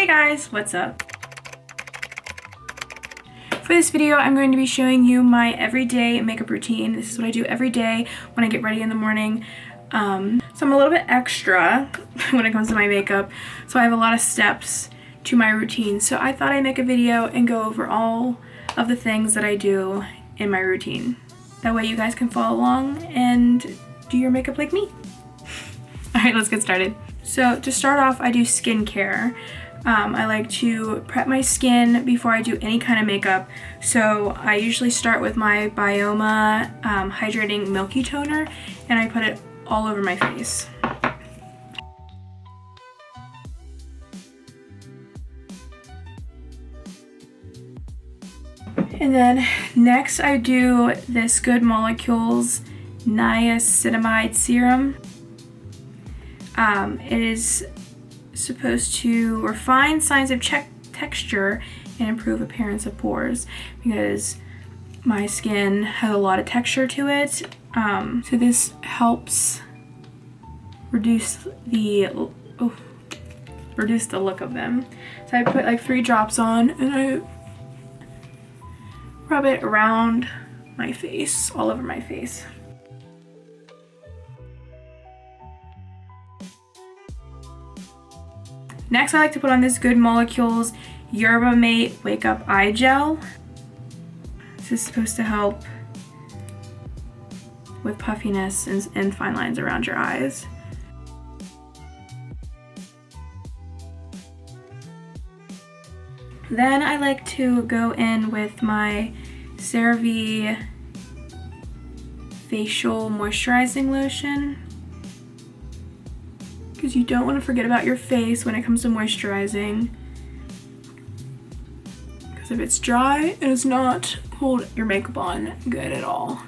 guys, what's up? For this video, I'm going to be showing you my everyday makeup routine. This is what I do every day when I get ready in the morning. So I'm a little bit extra when it comes to my makeup, so I have a lot of steps to my routine. So I thought I'd make a video and go over all of the things that I do in my routine. That way you guys can follow along and do your makeup like me. Alright, let's get started. So to start off, I do skincare. I like to prep my skin before I do any kind of makeup. So I usually start with my Bioma Hydrating Milky Toner, and I put it all over my face. And then next I do this Good Molecules Niacinamide Serum. It is supposed to refine signs of texture and improve appearance of pores because my skin has a lot of texture to it. So this helps reduce the look of them. So I put like 3 drops on and I rub it around my face, all over my face. Next, I like to put on this Good Molecules Yerba Mate Wake Up Eye Gel. This is supposed to help with puffiness and fine lines around your eyes. Then I like to go in with my CeraVe Facial Moisturizing Lotion, because you don't want to forget about your face when it comes to moisturizing, because if it's dry, it does not hold your makeup on good at all.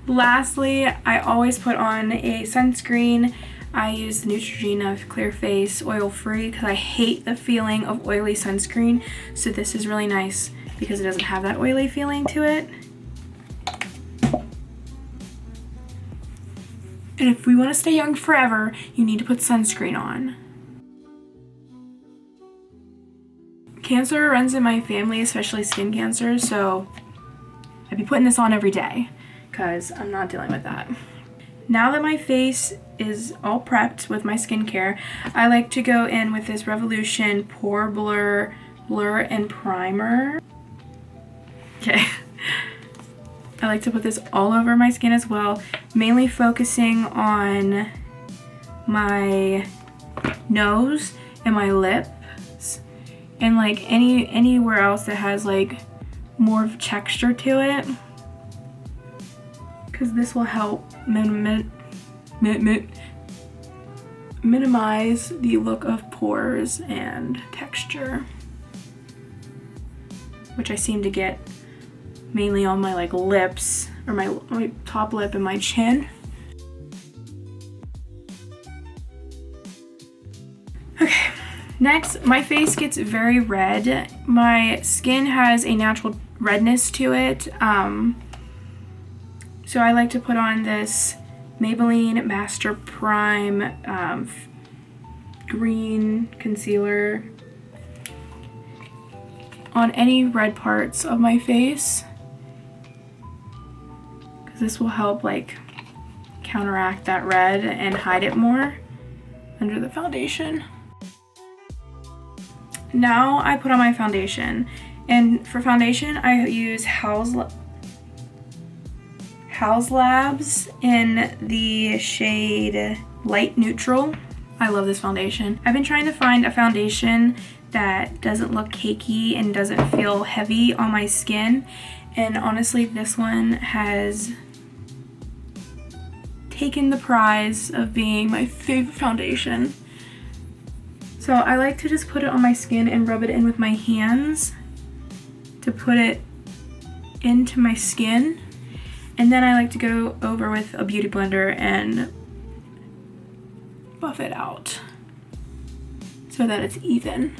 Lastly, I always put on a sunscreen. I use the Neutrogena Clear Face Oil Free because I hate the feeling of oily sunscreen, so this is really nice because it doesn't have that oily feeling to it. And if we want to stay young forever, you need to put sunscreen on. Cancer runs in my family, especially skin cancer, so I'd be putting this on every day because I'm not dealing with that. Now that my face is all prepped with my skincare, I like to go in with this Revolution Pore Blur and Primer. Okay. I like to put this all over my skin as well, mainly focusing on my nose and my lips and like anywhere else that has like more of texture to it, because this will help minimize the look of pores and texture, which I seem to get mainly on my like lips, or my top lip and my chin. Okay, next, my face gets very red. My skin has a natural redness to it, so I like to put on this Maybelline Master Prime green concealer on any red parts of my face, because this will help like counteract that red and hide it more under the foundation. Now I put on my foundation, and for foundation I use Haus Labs in the shade Light Neutral. I love this foundation. I've been trying to find a foundation that doesn't look cakey and doesn't feel heavy on my skin, and honestly this one has taken the prize of being my favorite foundation. So I like to just put it on my skin and rub it in with my hands to put it into my skin, and then I like to go over with a beauty blender and buff it out so that it's even.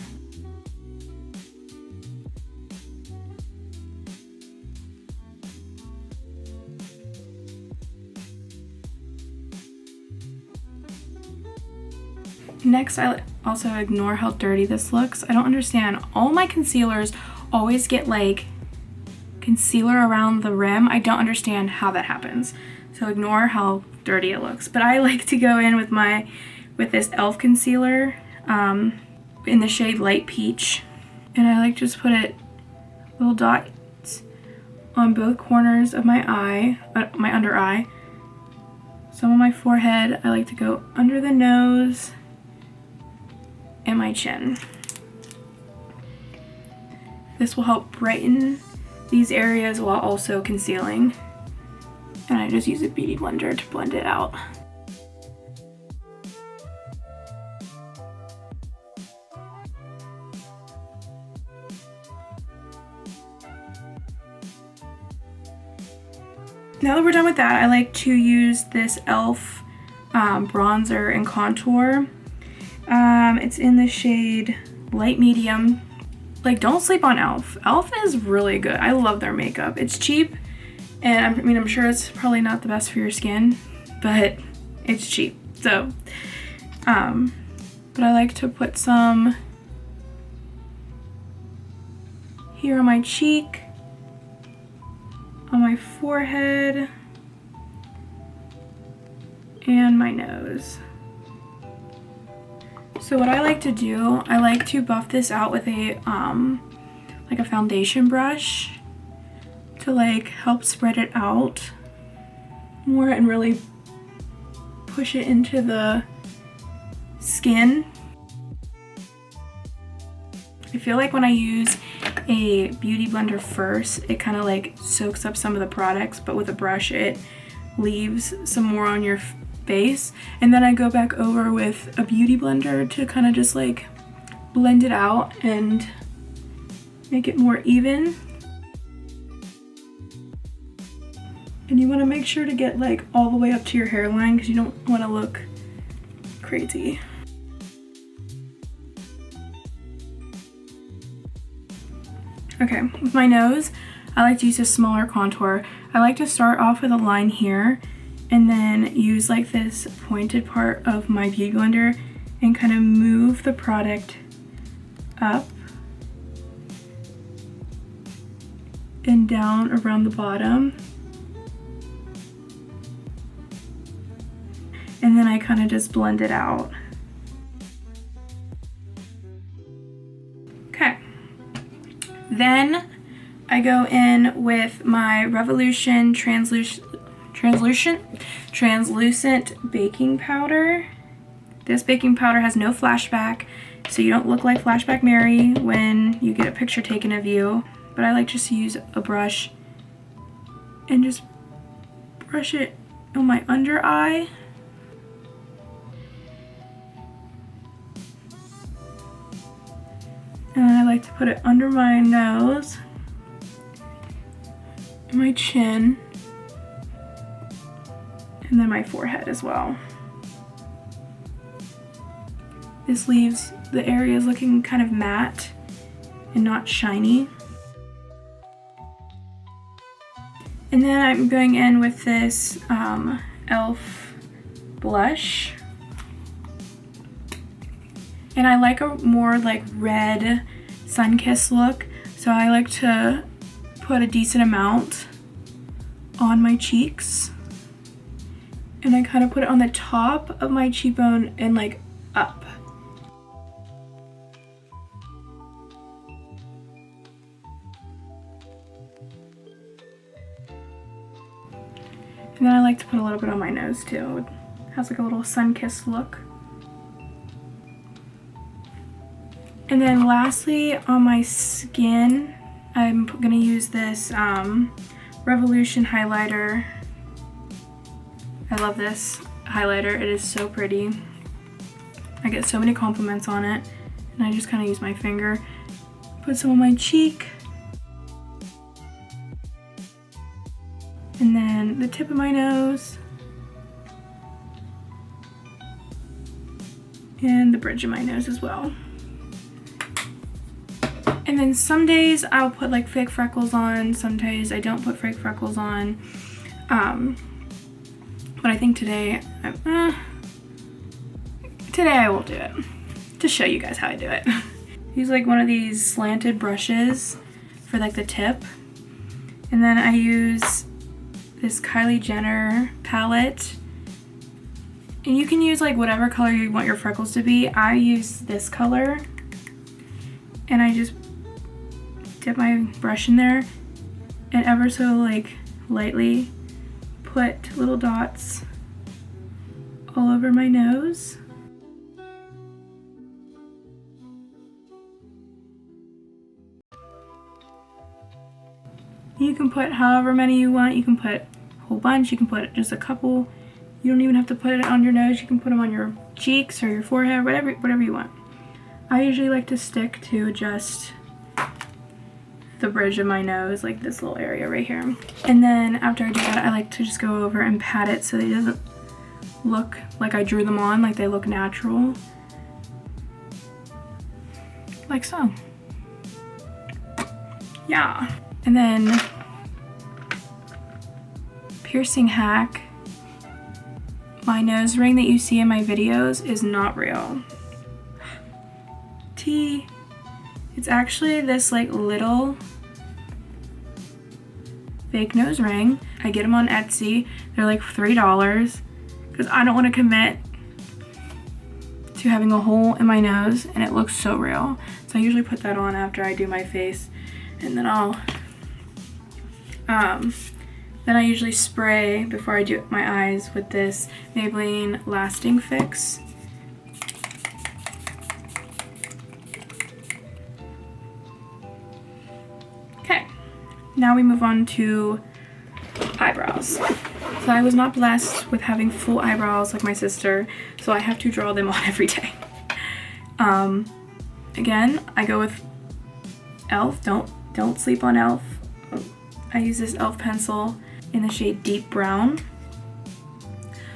Next, I also ignore how dirty this looks. I don't understand. All my concealers always get like concealer around the rim. I don't understand how that happens. So ignore how dirty it looks. But I like to go in with this e.l.f. concealer in the shade Light Peach. And I like to just put it little dots on both corners of my eye, my under eye. Some on my forehead. I like to go under the nose and my chin. This will help brighten these areas while also concealing. And I just use a beauty blender to blend it out. Now that we're done with that, I like to use this e.l.f. bronzer and contour. It's in the shade Light Medium. Like, don't sleep on e.l.f. e.l.f. is really good. I love their makeup. It's cheap, and I'm sure it's probably not the best for your skin, but it's cheap. So, but I like to put some here on my cheek, on my forehead, and my nose. So what I like to do, I like to buff this out with a like a foundation brush to like help spread it out more and really push it into the skin. I feel like when I use a beauty blender first, it kind of like soaks up some of the products, but with a brush it leaves some more on your face, and then I go back over with a beauty blender to kind of just like blend it out and make it more even. And you want to make sure to get like all the way up to your hairline because you don't want to look crazy. Okay, with my nose, I like to use a smaller contour. I like to start off with a line here and then use like this pointed part of my beauty blender and kind of move the product up and down around the bottom. And then I kind of just blend it out. Okay. Then I go in with my Revolution translucent baking powder. This baking powder has no flashback, so you don't look like Flashback Mary when you get a picture taken of you. But I like just to use a brush and just brush it on my under eye. And I like to put it under my nose, my chin, and then my forehead as well. This leaves the areas looking kind of matte and not shiny. And then I'm going in with this e.l.f. blush. And I like a more like red sun-kissed look, so I like to put a decent amount on my cheeks. And I kind of put it on the top of my cheekbone and like up. And then I like to put a little bit on my nose too. It has like a little sun-kissed look. And then lastly, on my skin, I'm gonna use this Revolution highlighter. I love this highlighter. It is so pretty. I get so many compliments on it. And I just kind of use my finger, put some on my cheek. And then the tip of my nose. And the bridge of my nose as well. And then some days I'll put like fake freckles on, some days I don't put fake freckles on. But I think today, today I will do it to show you guys how I do it. Use like one of these slanted brushes for like the tip. And then I use this Kylie Jenner palette. And you can use like whatever color you want your freckles to be. I use this color. And I just dip my brush in there and ever so like lightly put little dots all over my nose. You can put however many you want. You can put a whole bunch, you can put just a couple. You don't even have to put it on your nose. You can put them on your cheeks or your forehead, whatever you want. I usually like to stick to just the bridge of my nose, like this little area right here. And then after I do that, I like to just go over and pat it so that it doesn't look like I drew them on, like they look natural. Like so. Yeah. And then piercing hack. My nose ring that you see in my videos is not real. It's actually this like little fake nose ring. I get them on Etsy. They're like $3 because I don't want to commit to having a hole in my nose and it looks so real. So I usually put that on after I do my face, and then then I usually spray before I do my eyes with this Maybelline Lasting Fix. Okay, now we move on to eyebrows. So I was not blessed with having full eyebrows like my sister, so I have to draw them on every day. Again, I go with e.l.f. Don't sleep on e.l.f. I use this e.l.f. pencil in the shade Deep Brown.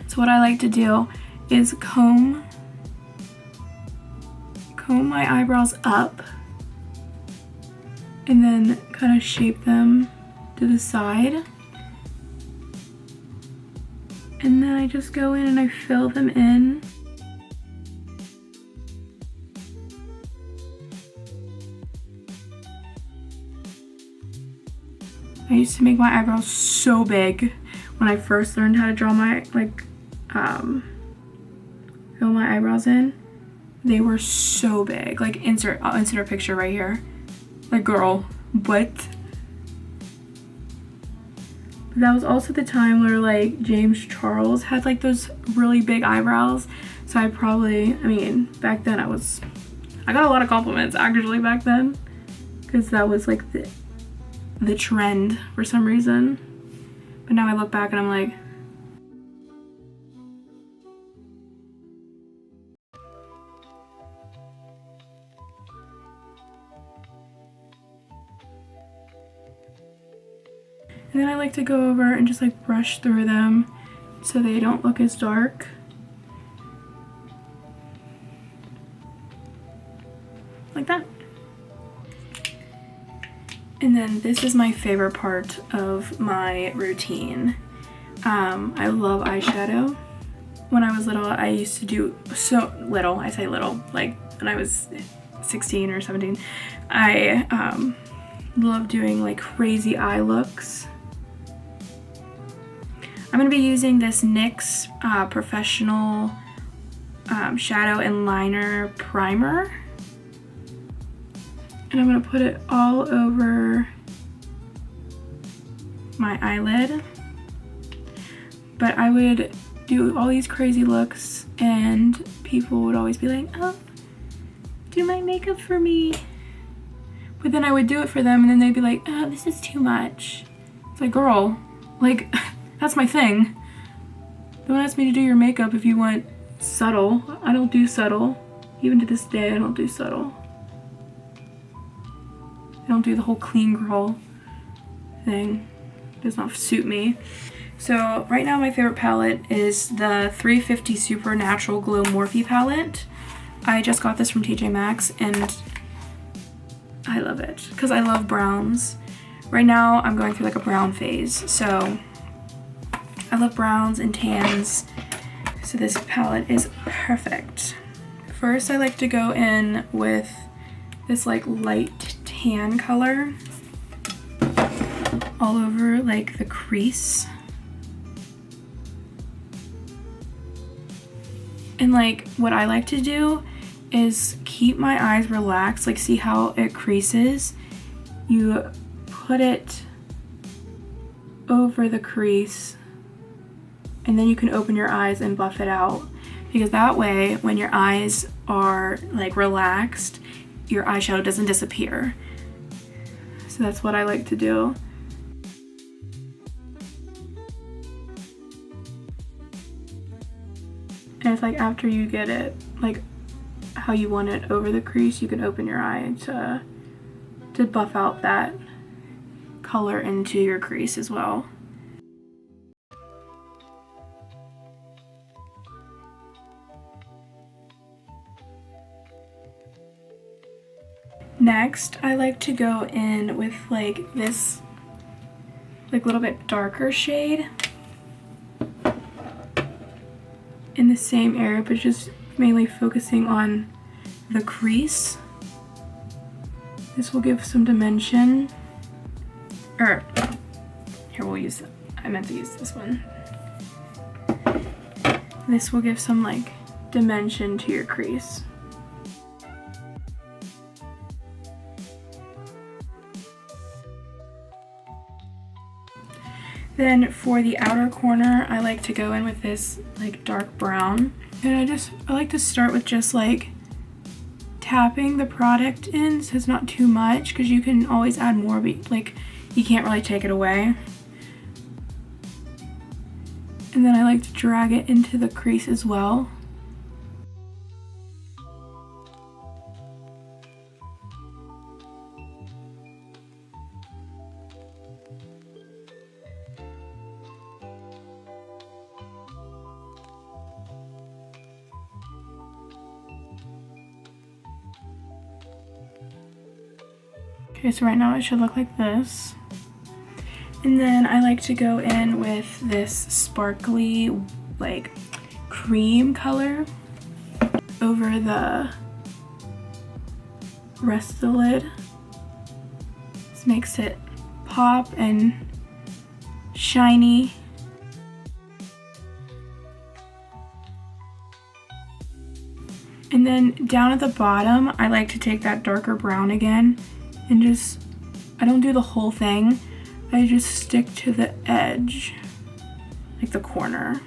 So what I like to do is comb my eyebrows up and then kind of shape them to the side. And then I just go in and I fill them in. I used to make my eyebrows so big when I first learned how to draw my, fill my eyebrows in. They were so big. Like, I'll insert a picture right here. Like, girl, what? But that was also the time where, like, James Charles had, like, those really big eyebrows. So I mean, back then I got a lot of compliments, actually, back then. Because that was, like, the trend for some reason. But now I look back and I'm like, and then I like to go over and just like brush through them so they don't look as dark. Like that. And then this is my favorite part of my routine. I love eyeshadow. When I was little, I used to do so little, I say little, like when I was 16 or 17, I love doing like crazy eye looks. I'm gonna be using this NYX Professional Shadow and Liner Primer. And I'm gonna put it all over my eyelid. But I would do all these crazy looks and people would always be like, oh, do my makeup for me. But then I would do it for them and then they'd be like, oh, this is too much. It's like, girl, like, that's my thing. Don't ask me to do your makeup if you want subtle. I don't do subtle. Even to this day, I don't do subtle. I don't do the whole clean girl thing. It does not suit me. So right now my favorite palette is the 350 Super Natural Glow Morphe palette. I just got this from TJ Maxx and I love it because I love browns. Right now I'm going through like a brown phase, so I love browns and tans. So this palette is perfect. first I like to go in with this like light tan color all over like the crease. And like what I like to do is keep my eyes relaxed, like see how it creases? You put it over the crease and then you can open your eyes and buff it out, because that way when your eyes are like relaxed, your eyeshadow doesn't disappear. So that's what I like to do. And it's like after you get it like how you want it over the crease, you can open your eye to buff out that color into your crease as well. Next, I like to go in with like this like little bit darker shade in the same area, but just mainly focusing on the crease. This will give some dimension. Or here, we'll use, I meant to use this one. This will give some like dimension to your crease. Then for the outer corner, I like to go in with this like dark brown. And I like to start with just like tapping the product in, so it's not too much, because you can always add more, but like you can't really take it away. And then I like to drag it into the crease as well. Okay, so right now it should look like this. And then I like to go in with this sparkly, like, cream color over the rest of the lid. This makes it pop and shiny. And then down at the bottom, I like to take that darker brown again and just, I don't do the whole thing, I just stick to the edge, like the corner.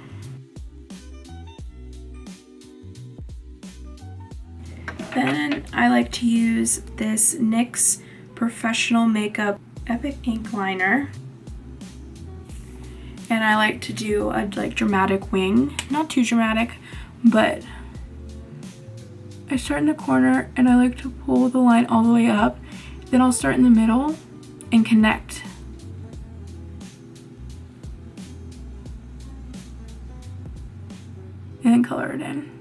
Then I like to use this NYX Professional Makeup Epic Ink Liner. And I like to do a like dramatic wing, not too dramatic, but I start in the corner and I like to pull the line all the way up. Then I'll start in the middle and connect. And then color it in.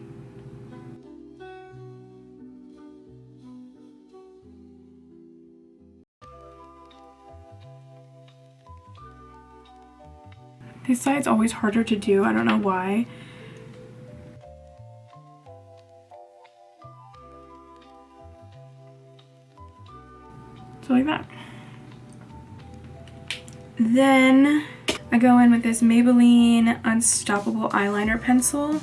This side's always harder to do, I don't know why. So like that. Then I go in with this Maybelline Unstoppable eyeliner pencil.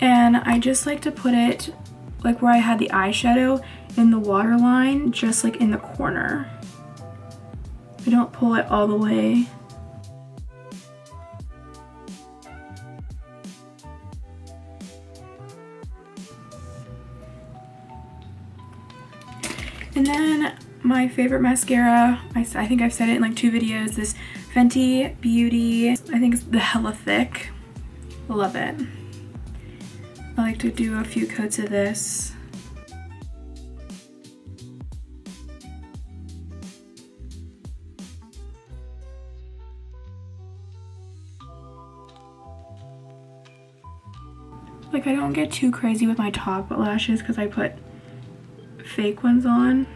And I just like to put it like where I had the eyeshadow in the waterline, just like in the corner. I don't pull it all the way. And then my favorite mascara, I think I've said it in like 2 videos, this Fenty Beauty, I think it's the Hella Thick. Love it. I like to do a few coats of this. Like I don't get too crazy with my top lashes because I put fake ones on.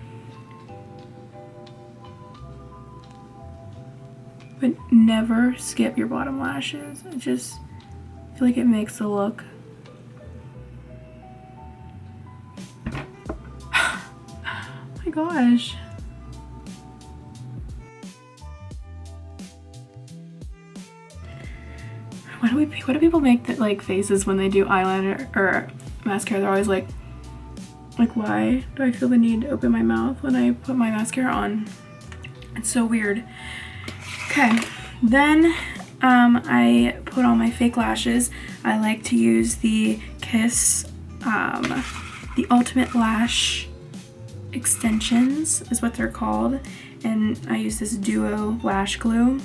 But never skip your bottom lashes. I just feel like it makes the look gosh. Why do people make that like faces when they do eyeliner or mascara? They're always like why do I feel the need to open my mouth when I put my mascara on? It's so weird. Okay, then I put on my fake lashes. I like to use the Kiss the Ultimate Lash Extensions is what they're called, and I use this Duo lash glue.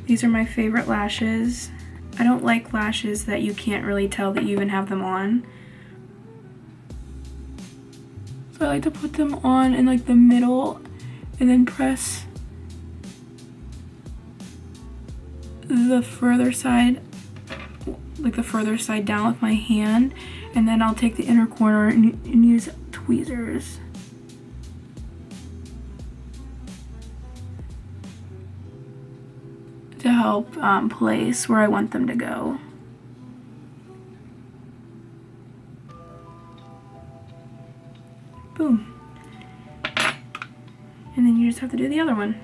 These are my favorite lashes. I don't like lashes that you can't really tell that you even have them on. So I like to put them on in like the middle and then press the further side, like the further side down with my hand, and then I'll take the inner corner and use tweezers. To help place where I want them to go. Boom. And then you just have to do the other one.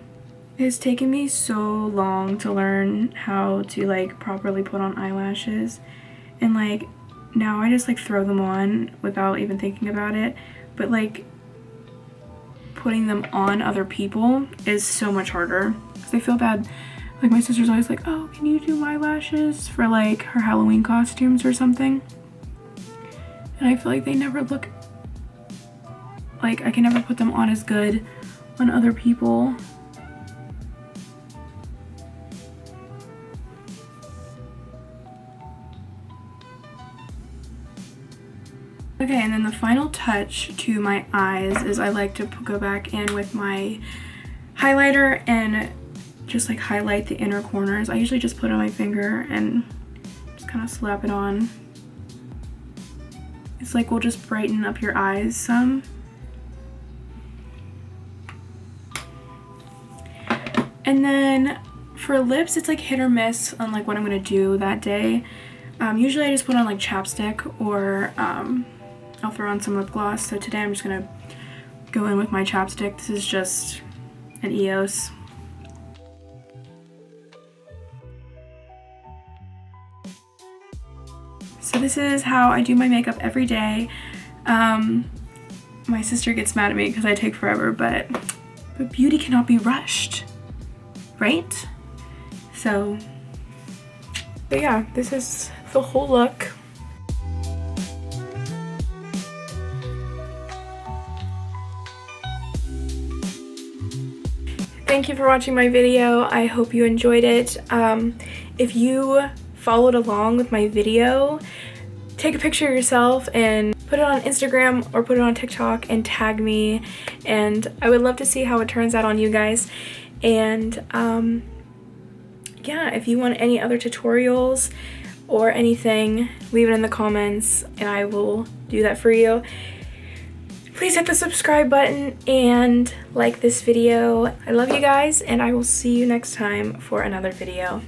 It's taken me so long to learn how to like properly put on eyelashes, and like now I just like throw them on without even thinking about it, but like putting them on other people is so much harder because I feel bad. Like my sister's always like, oh, can you do my lashes for like her Halloween costumes or something? And I feel like they never look, like I can never put them on as good on other people. Okay, and then the final touch to my eyes is I like to go back in with my highlighter and just like highlight the inner corners. I usually just put it on my finger and just kind of slap it on. It's like we'll just brighten up your eyes some. And then for lips, it's like hit or miss on like what I'm gonna do that day. Usually I just put on like chapstick or I'll throw on some lip gloss. So today I'm just gonna go in with my chapstick. This is just an EOS. So this is how I do my makeup every day. My sister gets mad at me because I take forever, but beauty cannot be rushed, right? So, but yeah, this is the whole look. Thank you for watching my video. I hope you enjoyed it. If you followed along with my video, take a picture of yourself and put it on Instagram or put it on TikTok and tag me, and I would love to see how it turns out on you guys. And yeah, if you want any other tutorials or anything, leave it in the comments and I will do that for you. Please hit the subscribe button and like this video. I love you guys, and I will see you next time for another video.